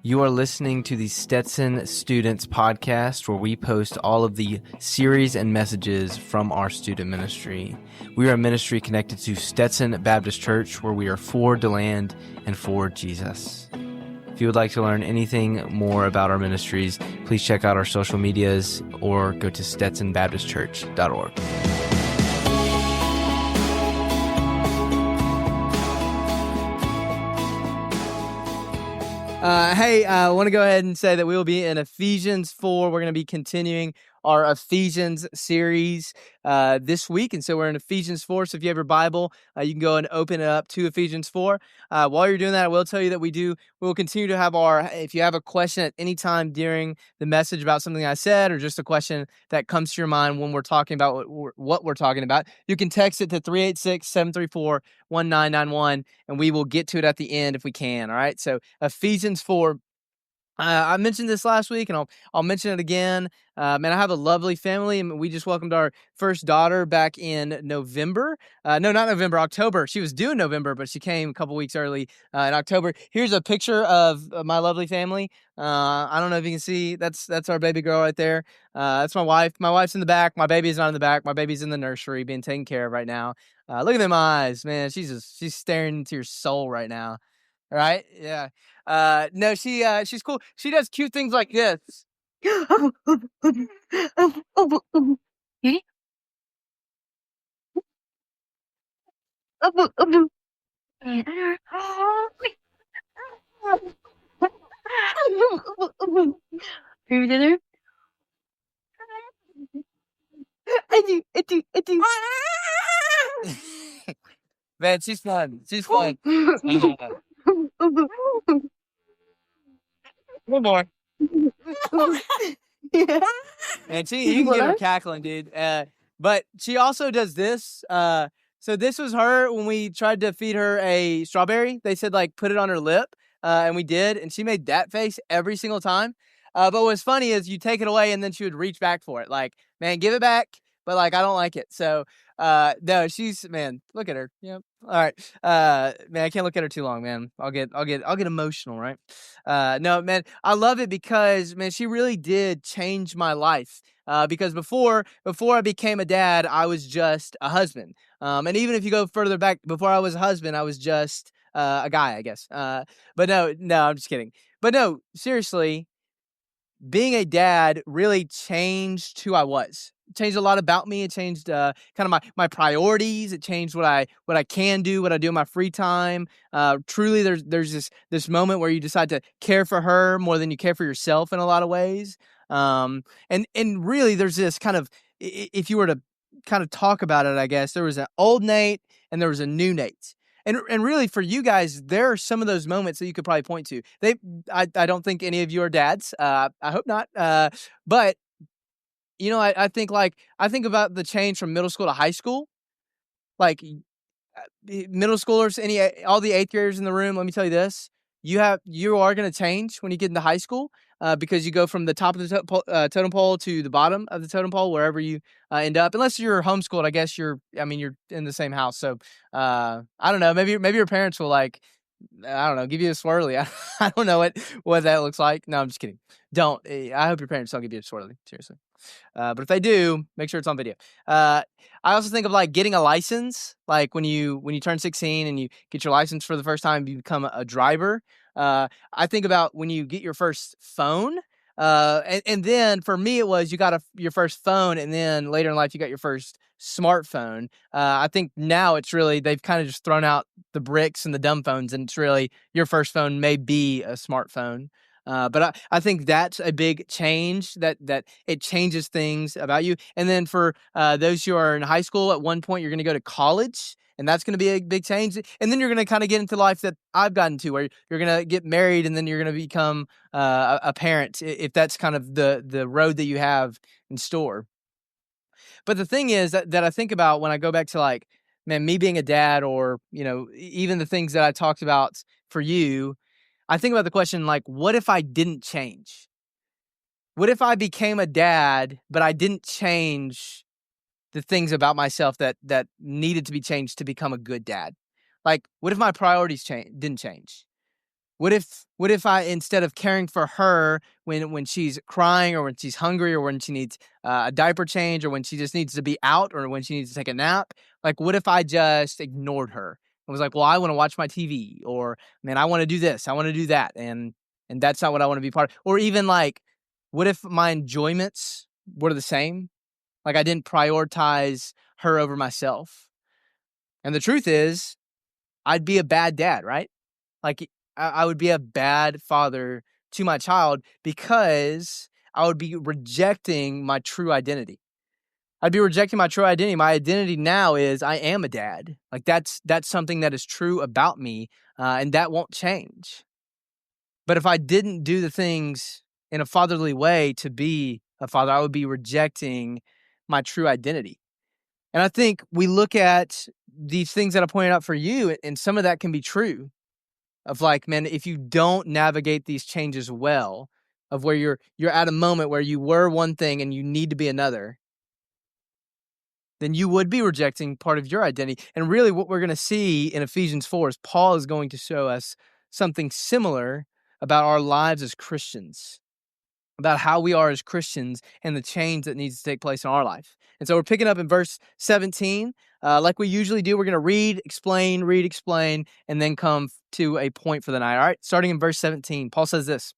You are listening to the Stetson Students Podcast, where we post all of the series and messages from our student ministry. We are a ministry connected to Stetson Baptist Church, where we are for DeLand and for Jesus. If you would like to learn anything more about our ministries, please check out our social medias or go to stetsonbaptistchurch.org. I want to go ahead and say that we will be in Ephesians 4. We're going to be continuing our Ephesians series this week. And so we're in Ephesians 4. So if you have your Bible, you can go and open it up to Ephesians 4. While you're doing that, I will tell you that we will continue to have if you have a question at any time during the message about something I said, or just a question that comes to your mind when we're talking about what we're talking about, you can text it to 386-734-1991, and we will get to it at the end if we can. All right. So Ephesians 4. I mentioned this last week, and I'll mention it again. I have a lovely family, and we just welcomed our first daughter back in November. No, not November, October. She was due in November, but she came a couple weeks early in October. Here's a picture of my lovely family. I don't know if you can see. That's our baby girl right there. That's my wife. My wife's in the back. My baby's not in the back. My baby's in the nursery being taken care of right now. Look at them eyes, man. She's staring into your soul right now. Right? Yeah. No, she's cool. She does cute things like this. Man, she's fun. She's fun. One more. And you can get her cackling, dude. But she also does this. So this was her when we tried to feed her a strawberry. They said, like, put it on her lip. And we did. And she made that face every single time. But what's funny is you take it away and then she would reach back for it. Like, man, give it back. But, like, I don't like it. So, no, man, look at her. Yep. All right. Man, I can't look at her too long, man. I'll get emotional, right? No, man, I love it because, man, she really did change my life. Because before I became a dad, I was just a husband. And even if you go further back, before I was a husband, I was just a guy, I guess. But no, I'm just kidding. But no, seriously, being a dad really changed who I was. It changed a lot about me. It changed kind of my priorities. It changed what I can do, what I do in my free time. Truly, there's this moment where you decide to care for her more than you care for yourself in a lot of ways. And really, there's this kind of, if you were to kind of talk about it, I guess there was an old Nate and there was a new Nate. And really, for you guys, there are some of those moments that you could probably point to. I don't think any of you are dads. I hope not. But you know, I think about the change from middle school to high school. Like, middle schoolers, all the 8th graders in the room. Let me tell you this: you are going to change when you get into high school. Because you go from the top of the totem pole to the bottom of the totem pole, wherever you end up. Unless you're homeschooled, I guess you're in the same house. So I don't know. Maybe your parents will, like, I don't know, give you a swirly. I don't know what that looks like. No, I'm just kidding. Don't. I hope your parents don't give you a swirly. Seriously. But if they do, make sure it's on video. I also think of, like, getting a license. Like when you turn 16 and you get your license for the first time, you become a driver. I think about when you get your first phone, and then for me it was you got your first phone, and then later in life you got your first smartphone. I think now it's really, they've kind of just thrown out the bricks and the dumb phones, and it's really your first phone may be a smartphone. But I think that's a big change, that it changes things about you. And then for those who are in high school, at one point you're going to go to college. And that's going to be a big change. And then you're going to kind of get into life that I've gotten to, where you're going to get married and then you're going to become a parent, if that's kind of the road that you have in store. But the thing is that I think about when I go back to, like, man, me being a dad, or, you know, even the things that I talked about for you, I think about the question, like, what if I didn't change? What if I became a dad, but I didn't change the things about myself that needed to be changed to become a good dad? Like, what if my priorities didn't change? What if I, instead of caring for her when she's crying or when she's hungry or when she needs a diaper change or when she just needs to be out or when she needs to take a nap, like what if I just ignored her and was like, well, I want to watch my TV, or man, I want to do this, I want to do that, and that's not what I want to be part of. Or even like, what if my enjoyments were the same? Like I didn't prioritize her over myself. And the truth is, I'd be a bad dad, right? Like I would be a bad father to my child because I would be rejecting my true identity. I'd be rejecting my true identity. My identity now is I am a dad. Like that's something that is true about me, and that won't change. But if I didn't do the things in a fatherly way to be a father, I would be rejecting my true identity. And I think we look at these things that I pointed out for you, and some of that can be true. Of like, man, if you don't navigate these changes well, of where you're at a moment where you were one thing and you need to be another, then you would be rejecting part of your identity. And really what we're going to see in Ephesians 4 is Paul is going to show us something similar about our lives as Christians, about how we are as Christians and the change that needs to take place in our life. And so we're picking up in verse 17. Like we usually do, we're going to read, explain, and then come to a point for the night. All right, starting in verse 17, Paul says this: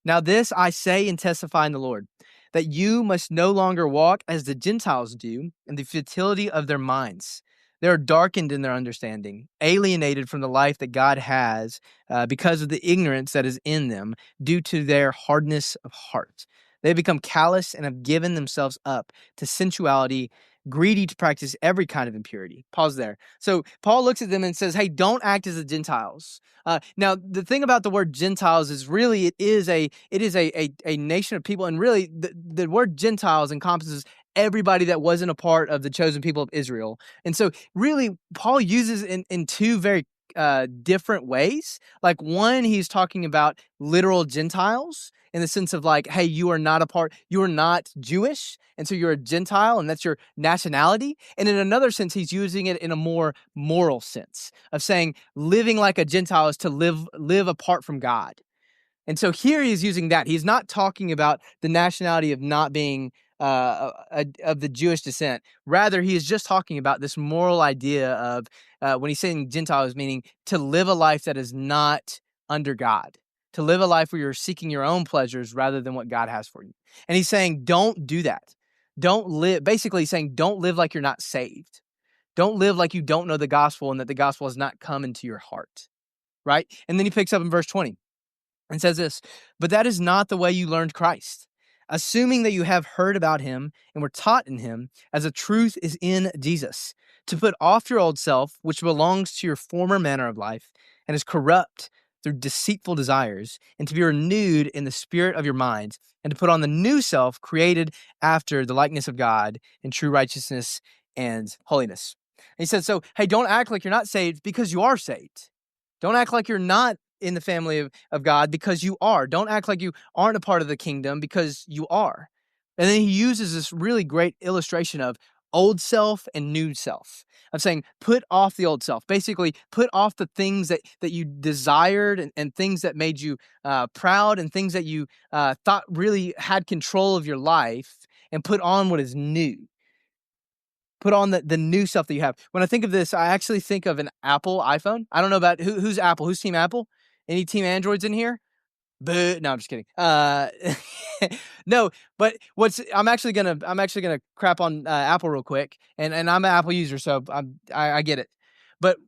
"Now this I say and testify in the Lord, that you must no longer walk as the Gentiles do in the futility of their minds. They are darkened in their understanding, alienated from the life that God has because of the ignorance that is in them due to their hardness of heart. They become callous and have given themselves up to sensuality, greedy to practice every kind of impurity." Pause there. So Paul looks at them and says, hey, don't act as the Gentiles. Now, the thing about the word Gentiles is really it is a nation of people, and really the word Gentiles encompasses everybody that wasn't a part of the chosen people of Israel. And so really Paul uses in two very different ways. Like one, he's talking about literal Gentiles in the sense of like, hey, you are not Jewish, and so you're a Gentile, and that's your nationality. And in another sense, he's using it in a more moral sense of saying living like a Gentile is to live apart from God. And so here he's using that. He's not talking about the nationality of not being of the Jewish descent. Rather, he is just talking about this moral idea of when he's saying Gentiles, meaning to live a life that is not under God, to live a life where you're seeking your own pleasures rather than what God has for you. And he's saying, don't do that. Basically he's saying, don't live like you're not saved. Don't live like you don't know the gospel and that the gospel has not come into your heart, right? And then he picks up in verse 20 and says this: "But that is not the way you learned Christ, assuming that you have heard about him and were taught in him, as the truth is in Jesus, to put off your old self, which belongs to your former manner of life and is corrupt through deceitful desires, and to be renewed in the spirit of your mind, and to put on the new self, created after the likeness of God in true righteousness and holiness." And he said, so, hey, don't act like you're not saved because you are saved. Don't act like you're not in the family of God because you are. Don't act like you aren't a part of the kingdom because you are. And then he uses this really great illustration of old self and new self. I'm saying put off the old self. Basically, put off the things that you desired and things that made you proud and things that you thought really had control of your life, and put on what is new. Put on the new stuff that you have. When I think of this, I actually think of an Apple iPhone. I don't know about who's Apple. Who's Team Apple? Any Team Androids in here? But no, I'm just kidding. No, but I'm actually gonna crap on Apple real quick, and I'm an Apple user, so I get it. But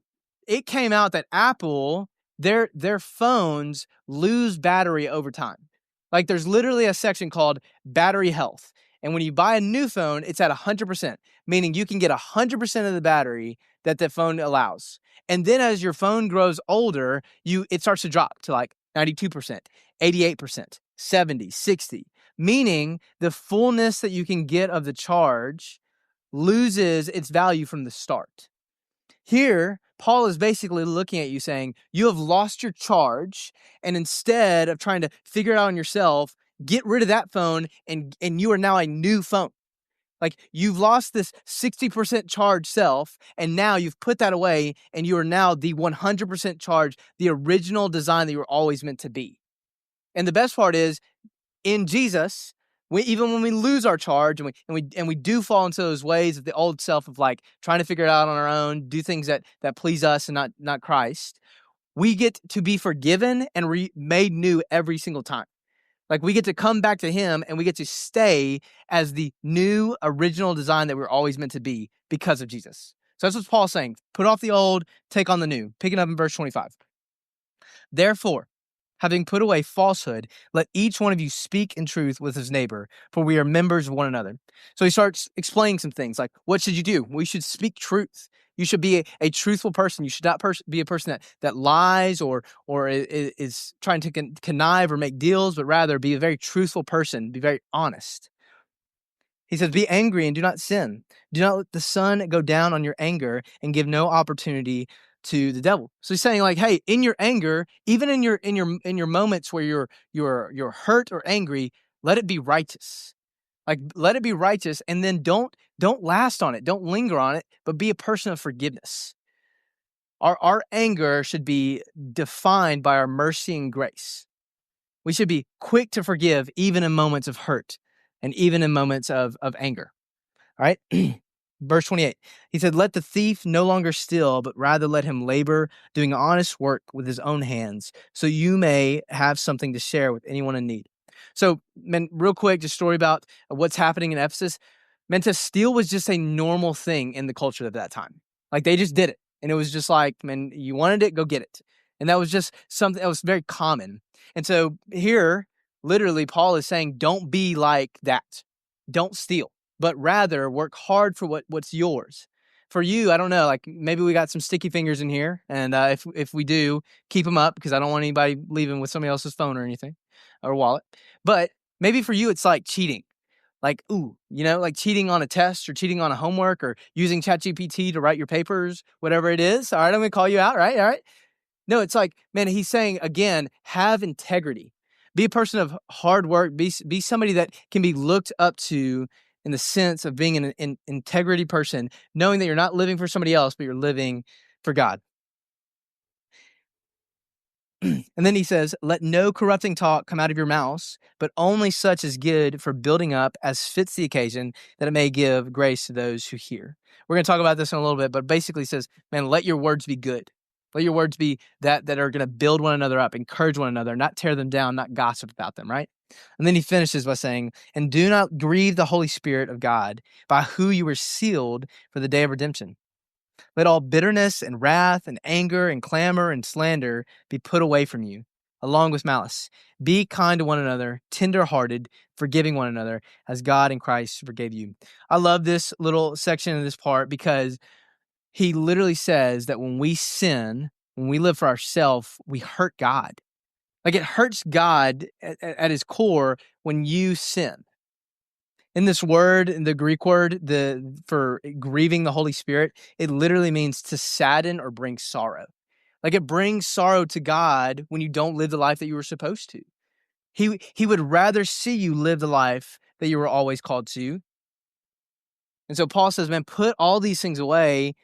it came out that Apple, their phones lose battery over time. Like there's literally a section called battery health. And when you buy a new phone, it's at 100%, meaning you can get 100% of the battery that the phone allows. And then as your phone grows older, it starts to drop to like 92%, 88%, 70, 60, meaning the fullness that you can get of the charge loses its value from the start. Here, Paul is basically looking at you saying, you have lost your charge, and instead of trying to figure it out on yourself, get rid of that phone, and you are now a new phone. Like you've lost this 60% charged self, and now you've put that away, and you are now the 100% charged, the original design that you were always meant to be. And the best part is, in Jesus, even when we lose our charge and we do fall into those ways of the old self of like trying to figure it out on our own, do things that please us and not Christ, we get to be forgiven and made new every single time. Like we get to come back to him and we get to stay as the new original design that we're always meant to be because of Jesus. So that's what Paul's saying. Put off the old, take on the new. Picking up in verse 25. Therefore, having put away falsehood, let each one of you speak in truth with his neighbor, for we are members of one another. So he starts explaining some things like, what should you do? We should speak truth. You should be a truthful person. You should not be a person that lies or is trying to connive or make deals, but rather be a very truthful person, be very honest. He says, be angry and do not sin. Do not let the sun go down on your anger and give no opportunity to the devil. So he's saying like, hey, in your anger, even in your moments where you're hurt or angry, let it be righteous. Like let it be righteous, and then don't last on it. Don't linger on it, but be a person of forgiveness. Our anger should be defined by our mercy and grace. We should be quick to forgive even in moments of hurt and even in moments of anger. All right? Verse 28, he said, let the thief no longer steal, but rather let him labor, doing honest work with his own hands, so you may have something to share with anyone in need. So, man, real quick, just story about what's happening in Ephesus. Man, to steal was just a normal thing in the culture of that time. Like, they just did it. And it was just like, man, you wanted it, go get it. And that was just something that was very common. And so here, literally, Paul is saying, don't be like that. Don't steal, but rather work hard for what's yours. For you, I don't know, like maybe we got some sticky fingers in here, and if we do, keep them up because I don't want anybody leaving with somebody else's phone or anything, or wallet. But maybe for you, it's like cheating. Like, like cheating on a test or cheating on a homework or using ChatGPT to write your papers, whatever it is. All right, I'm going to call you out, right? All right. No, it's like, man, he's saying, again, have integrity. Be a person of hard work. Be somebody that can be looked up to in the sense of being an integrity person, knowing that you're not living for somebody else, but you're living for God. And then he says, let no corrupting talk come out of your mouths, but only such as good for building up as fits the occasion, that it may give grace to those who hear. We're going to talk about this in a little bit, but basically says, man, let your words be good. Let your words be that are going to build one another up, encourage one another, not tear them down, not gossip about them, right? And then he finishes by saying, and do not grieve the Holy Spirit of God, by who you were sealed for the day of redemption. Let all bitterness and wrath and anger and clamor and slander be put away from you, along with malice. Be kind to one another, tender-hearted, forgiving one another, as God in Christ forgave you. I love this little section of this part because he literally says that when we sin, when we live for ourselves, we hurt God. Like it hurts God at his core when you sin. In this word, in the Greek word, for grieving the Holy Spirit, it literally means to sadden or bring sorrow. Like it brings sorrow to God when you don't live the life that you were supposed to. He would rather see you live the life that you were always called to. And so Paul says, man, put all these things away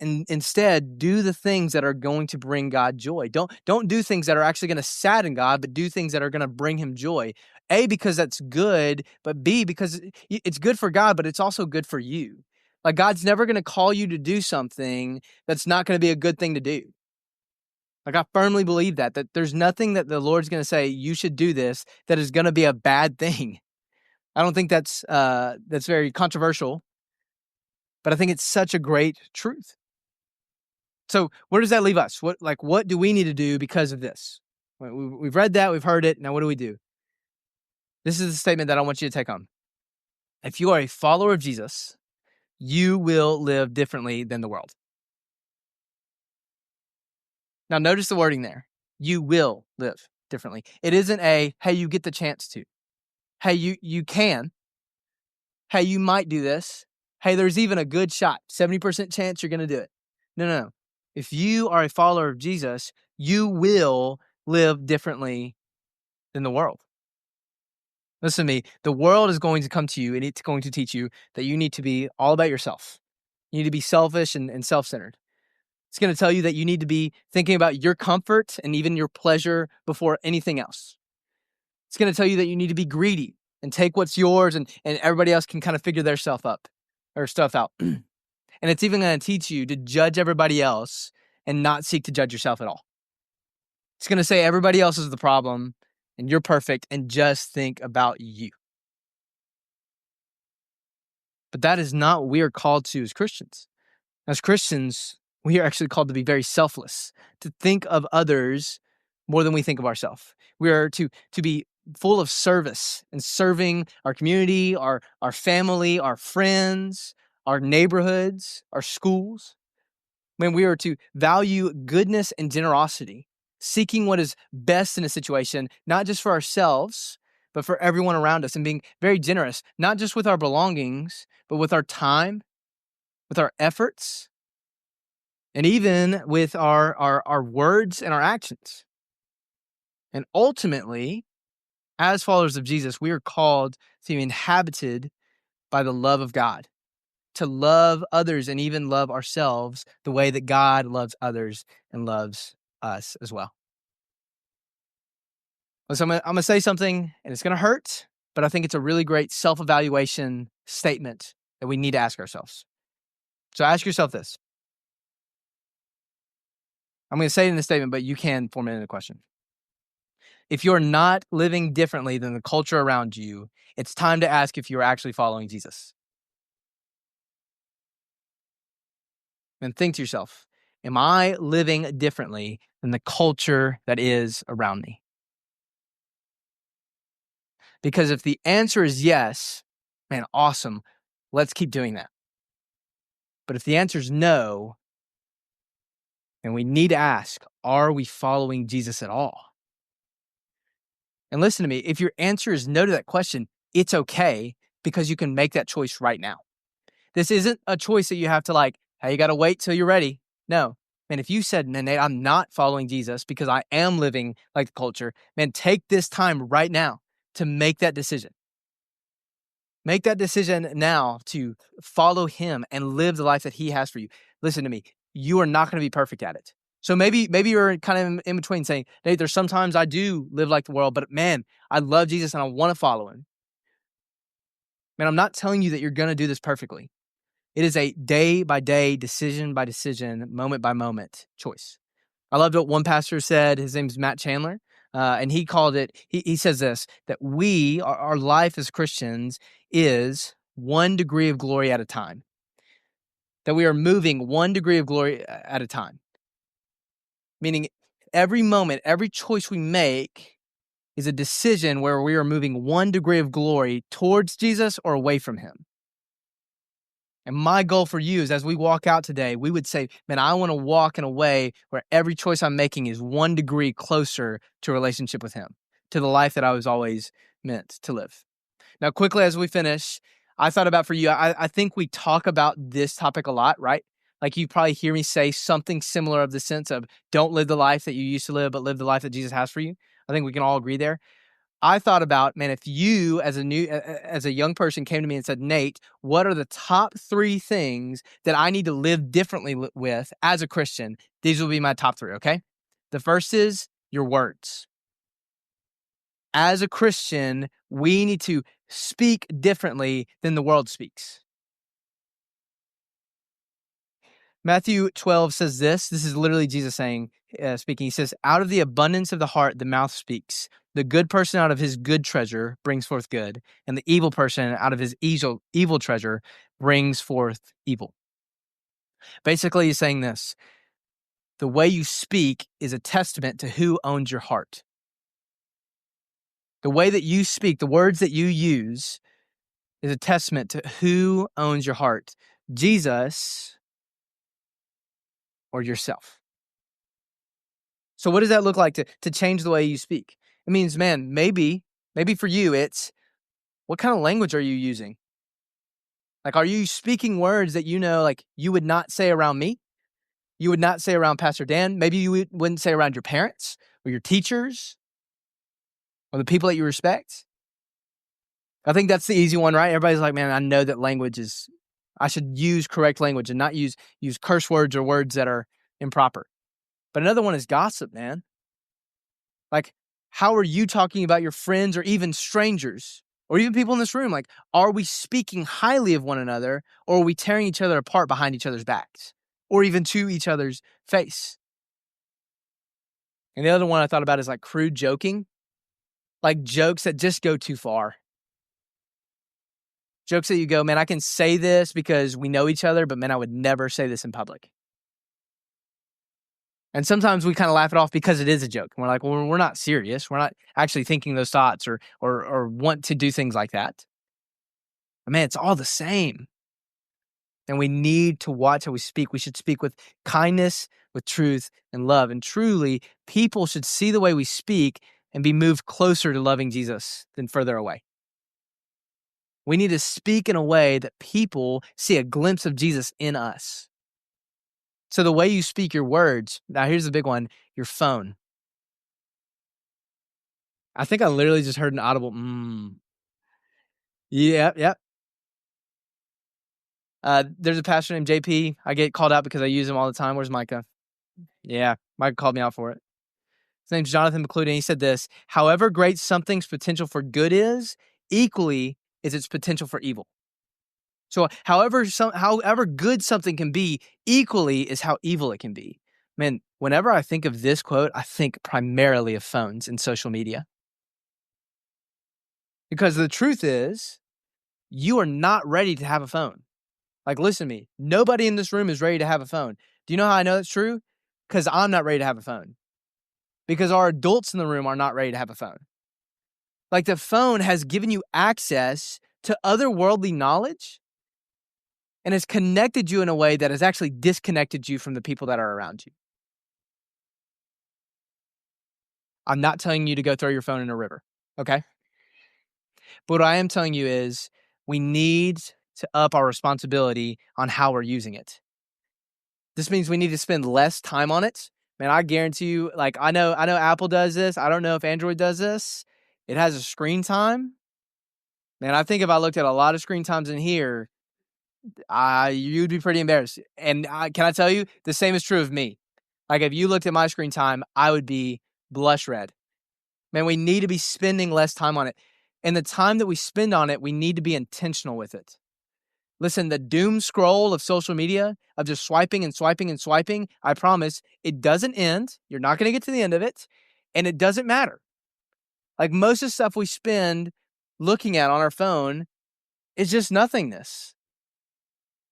and instead do the things that are going to bring God joy. Don't do things that are actually going to sadden God, but do things that are going to bring him joy. A, because that's good, but B, because it's good for God, but it's also good for you. Like God's never going to call you to do something that's not going to be a good thing to do. Like I firmly believe that there's nothing that the Lord's going to say, you should do this, that is going to be a bad thing. I don't think that's very controversial, but I think it's such a great truth. So where does that leave us? What do we need to do because of this? We've read that, we've heard it. Now what do we do? This is the statement that I want you to take on. If you are a follower of Jesus, you will live differently than the world. Now notice the wording there. You will live differently. It isn't hey, you get the chance to. Hey, you can. Hey, you might do this. Hey, there's even a good shot, 70% chance you're going to do it. No. If you are a follower of Jesus, you will live differently than the world. Listen to me. The world is going to come to you and it's going to teach you that you need to be all about yourself. You need to be selfish and self-centered. It's going to tell you that you need to be thinking about your comfort and even your pleasure before anything else. It's going to tell you that you need to be greedy and take what's yours and everybody else can kind of figure their stuff out. And it's even going to teach you to judge everybody else and not seek to judge yourself at all. It's going to say everybody else is the problem and you're perfect and just think about you. But that is not what we are called to as Christians. As Christians, we are actually called to be very selfless, to think of others more than we think of ourselves. We are to be full of service and serving our community, our family, our friends, our neighborhoods, our schools. Man, we are to value goodness and generosity, seeking what is best in a situation, not just for ourselves, but for everyone around us, and being very generous, not just with our belongings, but with our time, with our efforts, and even with our words and our actions. And ultimately, as followers of Jesus, we are called to be inhabited by the love of God, to love others and even love ourselves the way that God loves others and loves us as well. So I'm going to say something, and it's going to hurt, but I think it's a really great self-evaluation statement that we need to ask ourselves. So ask yourself this. I'm going to say it in the statement, but you can form it in a question. If you're not living differently than the culture around you, it's time to ask if you're actually following Jesus. And think to yourself, am I living differently than the culture that is around me? Because if the answer is yes, man, awesome. Let's keep doing that. But if the answer is no, then we need to ask, are we following Jesus at all? And listen to me, if your answer is no to that question, it's okay because you can make that choice right now. This isn't a choice that you have to hey, you got to wait till you're ready. No. Man, if you said, man, Nate, I'm not following Jesus because I am living like the culture, man, take this time right now to make that decision. Make that decision now to follow him and live the life that he has for you. Listen to me, you are not going to be perfect at it. So maybe you're kind of in between saying, Nate, there's sometimes I do live like the world, but man, I love Jesus and I want to follow him. Man, I'm not telling you that you're going to do this perfectly. It is a day by day, decision by decision, moment by moment choice. I loved what one pastor said. His name's Matt Chandler. And he called it, he says this, that our life as Christians is 1 degree of glory at a time. That we are moving 1 degree of glory at a time. Meaning every moment, every choice we make is a decision where we are moving 1 degree of glory towards Jesus or away from him. And my goal for you is as we walk out today, we would say, man, I want to walk in a way where every choice I'm making is 1 degree closer to a relationship with him, to the life that I was always meant to live. Now, quickly as we finish, I thought about for you, I think we talk about this topic a lot, right? Like you probably hear me say something similar of the sense of don't live the life that you used to live, but live the life that Jesus has for you. I think we can all agree there. I thought about, man, if you as a young person came to me and said, Nate, what are the top 3 things that I need to live differently with as a Christian? These will be my top 3, okay? The first is your words. As a Christian, we need to speak differently than the world speaks. Matthew 12 says this. This is literally Jesus speaking. He says, out of the abundance of the heart, the mouth speaks. The good person out of his good treasure brings forth good, and the evil person out of his evil treasure brings forth evil. Basically, he's saying this. The way you speak is a testament to who owns your heart. The way that you speak, the words that you use, is a testament to who owns your heart, Jesus or yourself. So what does that look like to change the way you speak? It means, man, maybe for you, it's what kind of language are you using? Like, are you speaking words that you would not say around me? You would not say around Pastor Dan? Maybe you wouldn't say around your parents or your teachers or the people that you respect? I think that's the easy one, right? Everybody's like, man, I know that I should use correct language and not use curse words or words that are improper. But another one is gossip, man. Like, how are you talking about your friends or even strangers or even people in this room? Like, are we speaking highly of one another, or are we tearing each other apart behind each other's backs or even to each other's face? And the other one I thought about is like crude joking, like jokes that just go too far. Jokes that you go, man, I can say this because we know each other, but man, I would never say this in public. And sometimes we kind of laugh it off because it is a joke. We're like, well, we're not serious. We're not actually thinking those thoughts or want to do things like that. But man, it's all the same. And we need to watch how we speak. We should speak with kindness, with truth, and love. And truly, people should see the way we speak and be moved closer to loving Jesus than further away. We need to speak in a way that people see a glimpse of Jesus in us. So the way you speak your words, now here's the big one, your phone. I think I literally just heard an audible, Yep. There's a pastor named JP. I get called out because I use him all the time. Where's Micah? Yeah, Micah called me out for it. His name's Jonathan McCludin. He said this: however great something's potential for good is, equally is its potential for evil. So however good something can be, equally is how evil it can be. Man, whenever I think of this quote, I think primarily of phones and social media. Because the truth is, you are not ready to have a phone. Like, listen to me. Nobody in this room is ready to have a phone. Do you know how I know that's true? Because I'm not ready to have a phone. Because our adults in the room are not ready to have a phone. Like, the phone has given you access to otherworldly knowledge and has connected you in a way that has actually disconnected you from the people that are around you. I'm not telling you to go throw your phone in a river, okay? But what I am telling you is we need to up our responsibility on how we're using it. This means we need to spend less time on it. Man, I guarantee you, like, I know Apple does this. I don't know if Android does this. It has a screen time. Man, I think if I looked at a lot of screen times in here, you'd be pretty embarrassed. And can I tell you, the same is true of me. Like, if you looked at my screen time, I would be blush red. Man, we need to be spending less time on it. And the time that we spend on it, we need to be intentional with it. Listen, the doom scroll of social media, of just swiping and swiping and swiping, I promise, it doesn't end. You're not going to get to the end of it. And it doesn't matter. Like, most of the stuff we spend looking at on our phone is just nothingness.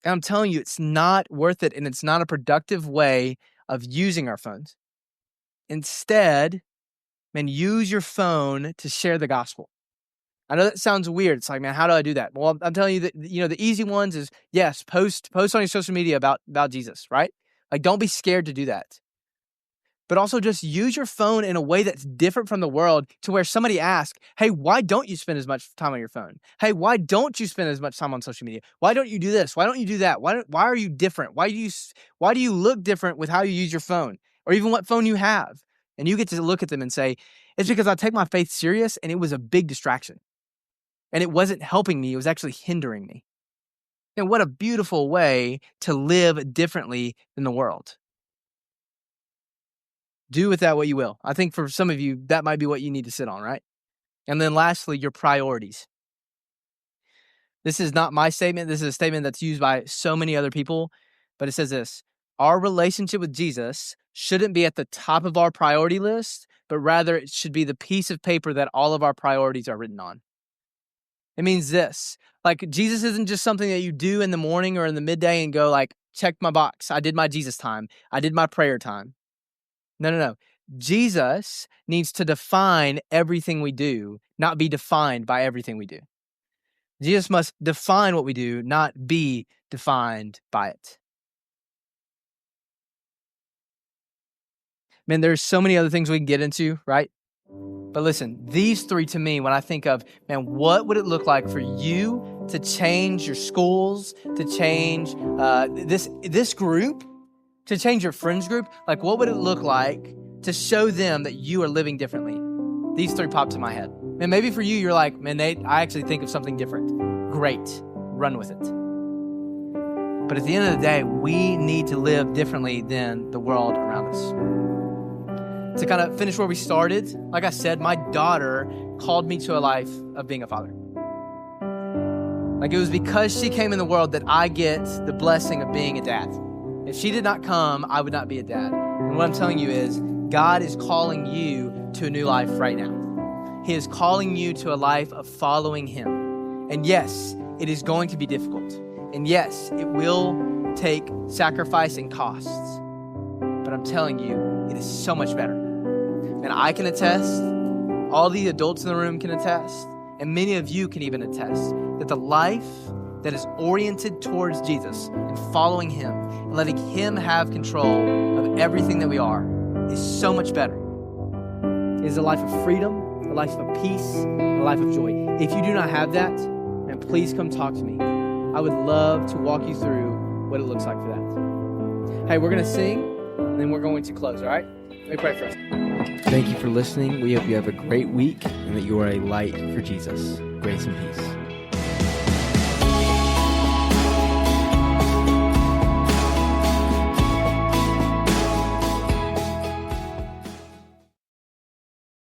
And I'm telling you, it's not worth it, and it's not a productive way of using our phones. Instead, man, use your phone to share the gospel. I know that sounds weird. It's like, man, how do I do that? Well, I'm telling you that, the easy ones is, yes, post on your social media about Jesus, right? Like, don't be scared to do that. But also just use your phone in a way that's different from the world, to where somebody asks, hey, why don't you spend as much time on your phone? Hey, why don't you spend as much time on social media? Why don't you do this? Why don't you do that? Why are you different? Why do you look different with how you use your phone, or even what phone you have? And you get to look at them and say, it's because I take my faith serious, and it was a big distraction. And it wasn't helping me. It was actually hindering me. And what a beautiful way to live differently than the world. Do with that what you will. I think for some of you, that might be what you need to sit on, right? And then lastly, your priorities. This is not my statement. This is a statement that's used by so many other people. But it says this: our relationship with Jesus shouldn't be at the top of our priority list, but rather it should be the piece of paper that all of our priorities are written on. It means this: like, Jesus isn't just something that you do in the morning or in the midday and go like, check my box. I did my Jesus time. I did my prayer time. No. Jesus needs to define everything we do, not be defined by everything we do. Jesus must define what we do, not be defined by it. Man, there's so many other things we can get into, right? But listen, these three to me, when I think of, man, what would it look like for you to change your schools, to change this group, to change your friends group? What would it look like to show them that you are living differently? These three popped to my head. And maybe for you, you're like, man, Nate, I actually think of something different. Great, run with it. But at the end of the day, we need to live differently than the world around us. To kind of finish where we started, like I said, my daughter called me to a life of being a father. Like, it was because she came in the world that I get the blessing of being a dad. If she did not come, I would not be a dad. And what I'm telling you is, God is calling you to a new life right now. He is calling you to a life of following Him. And yes, it is going to be difficult. And yes, it will take sacrifice and costs. But I'm telling you, it is so much better. And I can attest, all the adults in the room can attest, and many of you can even attest, that the life that is oriented towards Jesus and following Him and letting Him have control of everything that we are is so much better. It is a life of freedom, a life of peace, a life of joy. If you do not have that, then please come talk to me. I would love to walk you through what it looks like for that. Hey, we're going to sing, and then we're going to close, all right? Let me pray for us. Thank you for listening. We hope you have a great week and that you are a light for Jesus. Grace and peace.